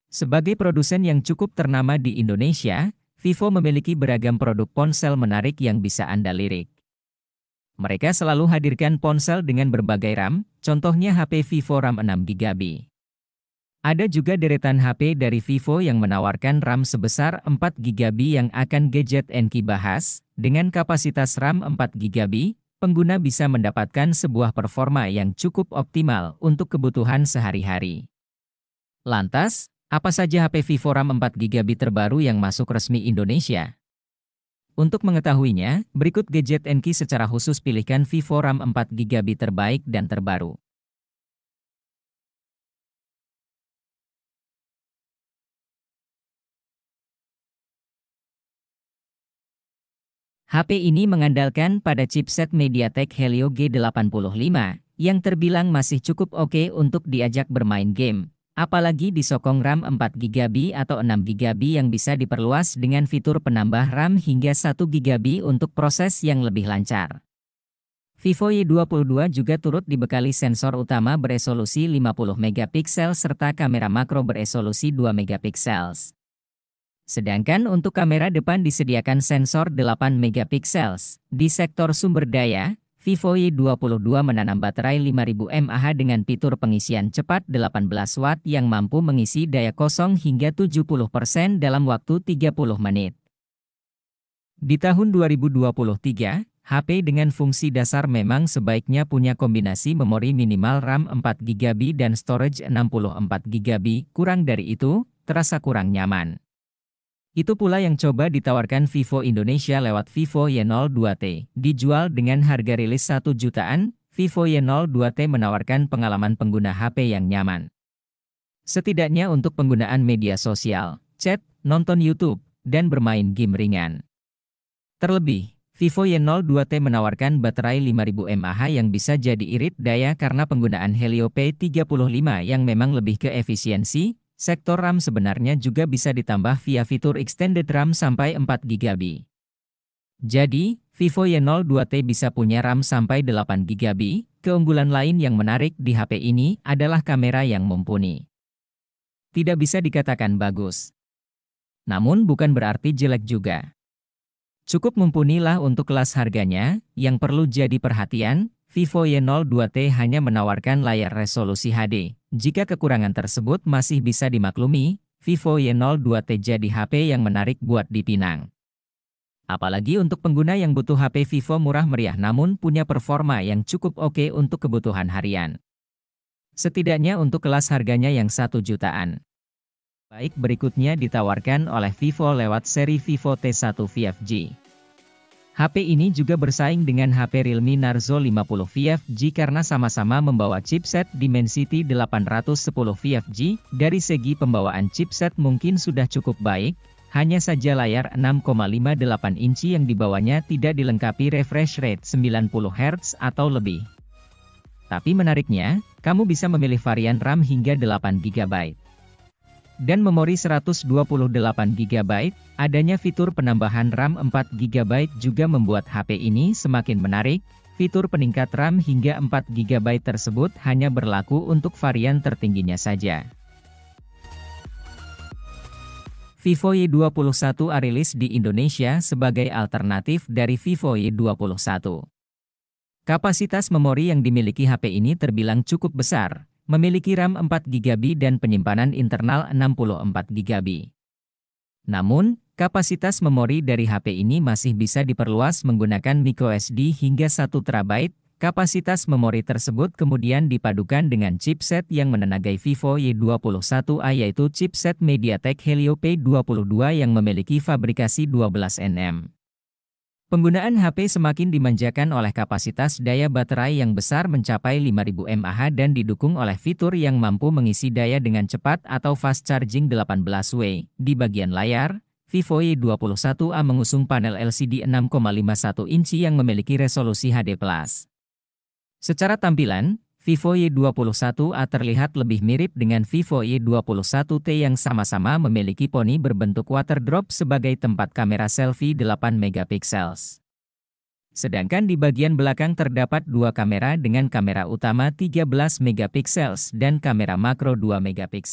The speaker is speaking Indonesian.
Sebagai produsen yang cukup ternama di Indonesia, Vivo memiliki beragam produk ponsel menarik yang bisa Anda lirik. Mereka selalu hadirkan ponsel dengan berbagai RAM, contohnya HP Vivo RAM 6GB. Ada juga deretan HP dari Vivo yang menawarkan RAM sebesar 4GB yang akan Gadget Enki bahas. Dengan kapasitas RAM 4GB, pengguna bisa mendapatkan sebuah performa yang cukup optimal untuk kebutuhan sehari-hari. Lantas, apa saja HP Vivo RAM 4GB terbaru yang masuk resmi Indonesia? Untuk mengetahuinya, berikut Gadget Enki secara khusus pilihkan Vivo RAM 4GB terbaik dan terbaru. HP ini mengandalkan pada chipset MediaTek Helio G85, yang terbilang masih cukup oke untuk diajak bermain game. Apalagi disokong RAM 4GB atau 6GB yang bisa diperluas dengan fitur penambah RAM hingga 1GB untuk proses yang lebih lancar. Vivo Y22 juga turut dibekali sensor utama beresolusi 50MP serta kamera makro beresolusi 2MP. Sedangkan untuk kamera depan disediakan sensor 8MP. Di sektor sumber daya, Vivo Y22 menanam baterai 5000 mAh dengan fitur pengisian cepat 18 Watt yang mampu mengisi daya kosong hingga 70% dalam waktu 30 menit. Di tahun 2023, HP dengan fungsi dasar memang sebaiknya punya kombinasi memori minimal RAM 4GB dan storage 64GB, kurang dari itu, terasa kurang nyaman. Itu pula yang coba ditawarkan Vivo Indonesia lewat Vivo Y02T. Dijual dengan harga rilis 1 jutaan, Vivo Y02T menawarkan pengalaman pengguna HP yang nyaman. Setidaknya untuk penggunaan media sosial, chat, nonton YouTube, dan bermain game ringan. Terlebih, Vivo Y02T menawarkan baterai 5000 mAh yang bisa jadi irit daya karena penggunaan Helio P35 yang memang lebih ke efisiensi. Sektor RAM sebenarnya juga bisa ditambah via fitur Extended RAM sampai 4GB. Jadi, Vivo Y02T bisa punya RAM sampai 8GB. Keunggulan lain yang menarik di HP ini adalah kamera yang mumpuni. Tidak bisa dikatakan bagus, namun bukan berarti jelek juga. Cukup mumpuni lah untuk kelas harganya. Yang perlu jadi perhatian, Vivo Y02T hanya menawarkan layar resolusi HD. Jika kekurangan tersebut masih bisa dimaklumi, Vivo Y02T jadi HP yang menarik buat dipinang. Apalagi untuk pengguna yang butuh HP Vivo murah meriah namun punya performa yang cukup oke untuk kebutuhan harian. Setidaknya untuk kelas harganya yang 1 jutaan. Baik, berikutnya ditawarkan oleh Vivo lewat seri Vivo T1 5G. HP ini juga bersaing dengan HP Realme Narzo 50 5G karena sama-sama membawa chipset Dimensity 810 5G. Dari segi pembawaan chipset mungkin sudah cukup baik, hanya saja layar 6,58 inci yang dibawanya tidak dilengkapi refresh rate 90Hz atau lebih. Tapi menariknya, kamu bisa memilih varian RAM hingga 8GB. Dan memori 128GB, adanya fitur penambahan RAM 4GB juga membuat HP ini semakin menarik. Fitur peningkat RAM hingga 4GB tersebut hanya berlaku untuk varian tertingginya saja. Vivo Y21 rilis di Indonesia sebagai alternatif dari Vivo Y21. Kapasitas memori yang dimiliki HP ini terbilang cukup besar. Memiliki RAM 4GB dan penyimpanan internal 64GB. Namun, kapasitas memori dari HP ini masih bisa diperluas menggunakan microSD hingga 1TB. Kapasitas memori tersebut kemudian dipadukan dengan chipset yang menenagai Vivo Y21A yaitu chipset MediaTek Helio P22 yang memiliki fabrikasi 12nm. Penggunaan HP semakin dimanjakan oleh kapasitas daya baterai yang besar mencapai 5000 mAh dan didukung oleh fitur yang mampu mengisi daya dengan cepat atau fast charging 18W. Di bagian layar, Vivo Y21A mengusung panel LCD 6,51 inci yang memiliki resolusi HD+. Secara tampilan, Vivo Y21A terlihat lebih mirip dengan Vivo Y21T yang sama-sama memiliki poni berbentuk water drop sebagai tempat kamera selfie 8MP. Sedangkan di bagian belakang terdapat dua kamera dengan kamera utama 13MP dan kamera makro 2MP.